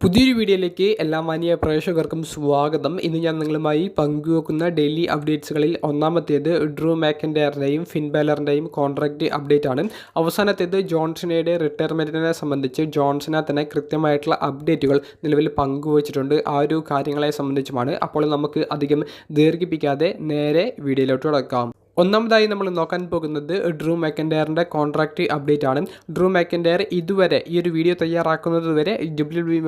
പുതിയൊരു വീഡിയോയിലേക്ക് എല്ലാ മാന്യ പ്രേക്ഷകർക്കും സ്വാഗതം. ഇന്ന് ഞാൻ നിങ്ങളുമായി പങ്കുവെക്കുന്ന ഡെയിലി അപ്ഡേറ്റ്സുകളിൽ ഒന്നാമത്തേത് ഡ്രൂ മാക്കിൻ്റെയും ഫിൻ ബാലറിൻ്റെയും കോൺട്രാക്റ്റ് അപ്ഡേറ്റ് ആണ്. അവസാനത്തേത് ജോൺസണയുടെ റിട്ടയർമെൻറ്റിനെ സംബന്ധിച്ച് ജോൺസണ തന്നെ കൃത്യമായിട്ടുള്ള അപ്ഡേറ്റുകൾ നിലവിൽ പങ്കുവച്ചിട്ടുണ്ട്. ആ ഒരു കാര്യങ്ങളെ സംബന്ധിച്ചുമാണ്. അപ്പോൾ നമുക്ക് അധികം ദീർഘിപ്പിക്കാതെ നേരെ വീഡിയോയിലോട്ട് കടക്കാം. ഒന്നാമതായി നമ്മൾ നോക്കാൻ പോകുന്നത് ഡ്രൂ മാക്കിൻ്റെയറിൻ്റെ കോൺട്രാക്റ്റ് അപ്ഡേറ്റ് ആണ്. ഡ്രൂ മാക്കിൻ്റെയർ ഇതുവരെ ഈ ഒരു വീഡിയോ തയ്യാറാക്കുന്നത് വരെ WWE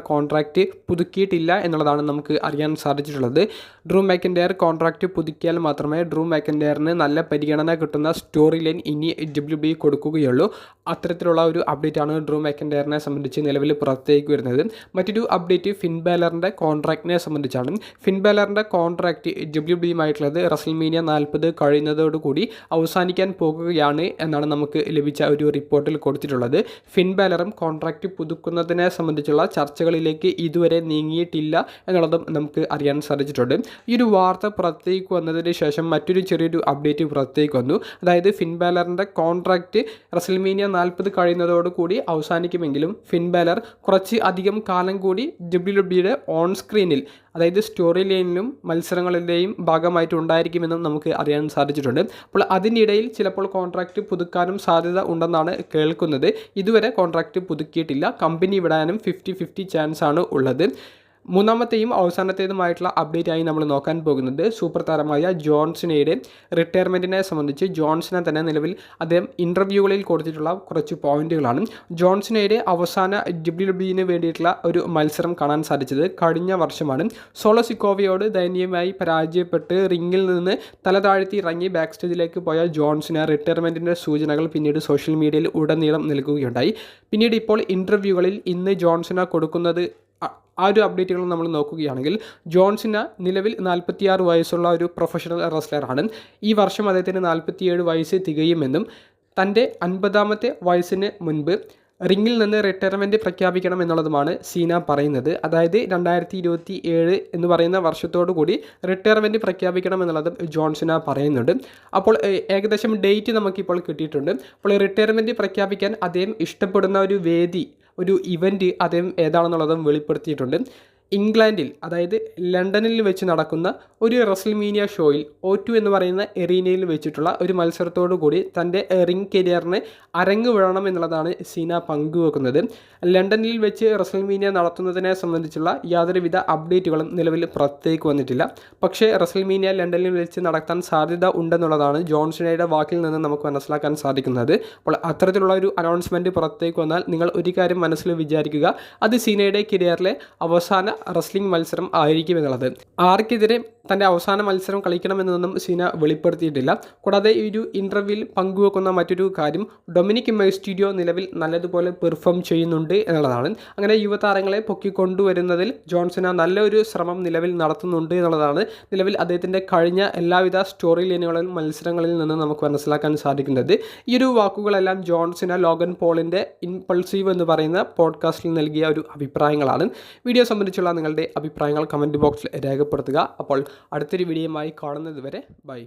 കോൺട്രാക്റ്റ് പുതുക്കിയിട്ടില്ല എന്നുള്ളതാണ് നമുക്ക് അറിയാൻ സാധിച്ചിട്ടുള്ളത്. ഡ്രൂ മാക്കിൻ്റെയർ കോൺട്രാക്റ്റ് പുതുക്കിയാൽ മാത്രമേ ഡ്രൂ മാക്കിൻ്റെയറിന് നല്ല പരിഗണന കിട്ടുന്ന സ്റ്റോറി ലൈൻ ഇനി WWE കൊടുക്കുകയുള്ളൂ. അത്തരത്തിലുള്ള ഒരു അപ്ഡേറ്റ് ആണ് ഡ്രൂ മാക്കിൻ്റെയറിനെ സംബന്ധിച്ച് നിലവിൽ പുറത്തേക്ക് വരുന്നത്. മറ്റൊരു അപ്ഡേറ്റ് ഫിൻ ബാലറിൻ്റെ കോൺട്രാക്റ്റിനെ സംബന്ധിച്ചാണ്. ഫിൻ ബാലറിൻ്റെ കോൺട്രാക്റ്റ് WWE റസൽമേനിയ 40 കഴിയുന്നതോടുകൂടി അവസാനിക്കാൻ പോകുകയാണ് എന്നാണ് നമുക്ക് ലഭിച്ച ഒരു റിപ്പോർട്ടിൽ കൊടുത്തിട്ടുള്ളത്. ഫിൻ ബാലറും കോൺട്രാക്റ്റ് പുതുക്കുന്നതിനെ സംബന്ധിച്ചുള്ള ചർച്ചകളിലേക്ക് ഇതുവരെ നീങ്ങിയിട്ടില്ല എന്നുള്ളതും നമുക്ക് അറിയാൻ സാധിച്ചിട്ടുണ്ട്. ഈ ഒരു വാർത്ത പുറത്തേക്ക് വന്നതിന് ശേഷം മറ്റൊരു ചെറിയൊരു അപ്ഡേറ്റ് പുറത്തേക്ക് വന്നു. അതായത് ഫിൻ ബാലറിൻ്റെ കോൺട്രാക്റ്റ് റസൽമേനിയ 40 കഴിയുന്നതോടുകൂടി അവസാനിക്കുമെങ്കിലും ഫിൻ ബാലർ കുറച്ച് അധികം കാലം കൂടി WWE ഓൺ സ്ക്രീനിൽ, അതായത് സ്റ്റോറി ലൈനിലും മത്സരങ്ങളിലെയും ഭാഗമായിട്ട് ഉണ്ടായിരിക്കുമെന്നും നമുക്ക് അറിയാൻ സാധിച്ചിട്ടുണ്ട്. അപ്പോൾ അതിനിടയിൽ ചിലപ്പോൾ കോൺട്രാക്റ്റ് പുതുക്കാനും സാധ്യത ഉണ്ടെന്നാണ് കേൾക്കുന്നത്. ഇതുവരെ കോൺട്രാക്റ്റ് പുതുക്കിയിട്ടില്ല. കമ്പനി വിടാനും 50-50 ചാൻസ് ആണ് ഉള്ളത്. മൂന്നാമത്തെയും അവസാനത്തേതുമായിട്ടുള്ള അപ്ഡേറ്റ് ആയി നമ്മൾ നോക്കാൻ പോകുന്നത് സൂപ്പർ താരമായ ജോൺസണയുടെ റിട്ടയർമെൻറ്റിനെ സംബന്ധിച്ച് ജോൺസണെ തന്നെ നിലവിൽ അദ്ദേഹം ഇൻ്റർവ്യൂകളിൽ കൊടുത്തിട്ടുള്ള കുറച്ച് പോയിന്റുകളാണ്. ജോൺസണയുടെ അവസാന WWE വേണ്ടിയിട്ടുള്ള ഒരു മത്സരം കാണാൻ സാധിച്ചത് കഴിഞ്ഞ വർഷമാണ്. സോളോ സിക്കോവയോട് ദയനീയമായി പരാജയപ്പെട്ട് റിങ്ങിൽ നിന്ന് തല താഴ്ത്തി ഇറങ്ങി ബാക്ക് സ്റ്റേജിലേക്ക് പോയ ജോൺസന് റിട്ടയർമെൻറ്റിൻ്റെ സൂചനകൾ പിന്നീട് സോഷ്യൽ മീഡിയയിൽ ഉടനീളം നൽകുകയുണ്ടായി. പിന്നീട് ഇപ്പോൾ ഇൻ്റർവ്യൂകളിൽ ഇന്ന് ജോൺസണ കൊടുക്കുന്നത് ആ ഒരു അപ്ഡേറ്റുകൾ നമ്മൾ നോക്കുകയാണെങ്കിൽ ജോൺസണ നിലവിൽ 46 വയസ്സുള്ള ഒരു പ്രൊഫഷണൽ റെസ്ലറാണ്. ഈ വർഷം അദ്ദേഹത്തിന് 47 വയസ്സ് തികയുമെന്നും തൻ്റെ 50ാമത്തെ വയസ്സിന് മുൻപ് റിങ്ങിൽ നിന്ന് റിട്ടയർമെൻറ്റ് പ്രഖ്യാപിക്കണം എന്നുള്ളതുമാണ് സീന പറയുന്നത്. അതായത് 2027 എന്ന് പറയുന്ന വർഷത്തോടു കൂടി റിട്ടയർമെൻറ്റ് പ്രഖ്യാപിക്കണം എന്നുള്ളതും ജോൺസണ പറയുന്നുണ്ട്. അപ്പോൾ ഏകദേശം ഡേറ്റ് നമുക്കിപ്പോൾ കിട്ടിയിട്ടുണ്ട്. അപ്പോൾ റിട്ടയർമെൻറ്റ് പ്രഖ്യാപിക്കാൻ അദ്ദേഹം ഇഷ്ടപ്പെടുന്ന ഒരു വേദി, ഒരു ഇവൻറ്റ് അദ്ദേഹം ഏതാണെന്നുള്ളതും വെളിപ്പെടുത്തിയിട്ടുണ്ട്. ഇംഗ്ലണ്ടിൽ, അതായത് ലണ്ടനിൽ വെച്ച് നടക്കുന്ന ഒരു റസൽമേനിയ ഷോയിൽ O2 എന്ന് പറയുന്ന എറീനയിൽ വെച്ചിട്ടുള്ള ഒരു മത്സരത്തോടു കൂടി തൻ്റെ റിംഗ് കരിയറിന് അരങ്ങ് വീഴണം എന്നുള്ളതാണ് സീന പങ്കുവെക്കുന്നത്. ലണ്ടനിൽ വെച്ച് റസൽമേനിയ നടത്തുന്നതിനെ സംബന്ധിച്ചുള്ള യാതൊരുവിധ അപ്ഡേറ്റുകളും നിലവിൽ പുറത്തേക്ക് വന്നിട്ടില്ല. പക്ഷേ റസൽമേനിയ ലണ്ടനിൽ വെച്ച് നടത്താൻ സാധ്യത ഉണ്ടെന്നുള്ളതാണ് ജോൺസണയുടെ വാക്കിൽ നിന്ന് നമുക്ക് മനസ്സിലാക്കാൻ സാധിക്കുന്നത്. അപ്പോൾ അത്തരത്തിലുള്ള ഒരു അനൗൺസ്മെൻറ്റ് പുറത്തേക്ക് വന്നാൽ നിങ്ങൾ ഒരു കാര്യം മനസ്സിൽ വിചാരിക്കുക, അത് സീനയുടെ കരിയറിലെ അവസാന റെസ്ലിംഗ് മത്സരം ആയിരിക്കും എന്നുള്ളത്. ആർക്കെതിരെ തൻ്റെ അവസാന മത്സരം കളിക്കണമെന്നൊന്നും സീന വെളിപ്പെടുത്തിയിട്ടില്ല. കൂടാതെ ഈ ഒരു ഇൻ്റർവ്യൂവിൽ പങ്കുവെക്കുന്ന മറ്റൊരു കാര്യം ഡൊമിനിക് മിസ്റ്റീരിയോ നിലവിൽ നല്ലതുപോലെ പെർഫോം ചെയ്യുന്നുണ്ട് എന്നുള്ളതാണ്. അങ്ങനെ യുവതാരങ്ങളെ പൊക്കിക്കൊണ്ടുവരുന്നതിൽ ജോൺസണ നല്ലൊരു ശ്രമം നിലവിൽ നടത്തുന്നുണ്ട് എന്നുള്ളതാണ് നിലവിൽ അദ്ദേഹത്തിൻ്റെ കഴിഞ്ഞ എല്ലാവിധ സ്റ്റോറി ലൈനുകളിലും മത്സരങ്ങളിൽ നിന്ന് നമുക്ക് മനസ്സിലാക്കാൻ സാധിക്കുന്നത്. ഈ ഒരു വാക്കുകളെല്ലാം ജോൺസണ ലോഗൻ പോളിൻ്റെ ഇൻപൾസീവ് എന്ന് പറയുന്ന പോഡ്കാസ്റ്റിൽ നൽകിയ ഒരു അഭിപ്രായങ്ങളാണ്. വീഡിയോ സംബന്ധിച്ചുള്ള നിങ്ങളുടെ അഭിപ്രായങ്ങൾ കമൻറ്റ് ബോക്സിൽ രേഖപ്പെടുത്തുക. അപ്പോൾ അടുത്തൊരു വീഡിയോയുമായി കാണുന്നത് വരെ ബൈ.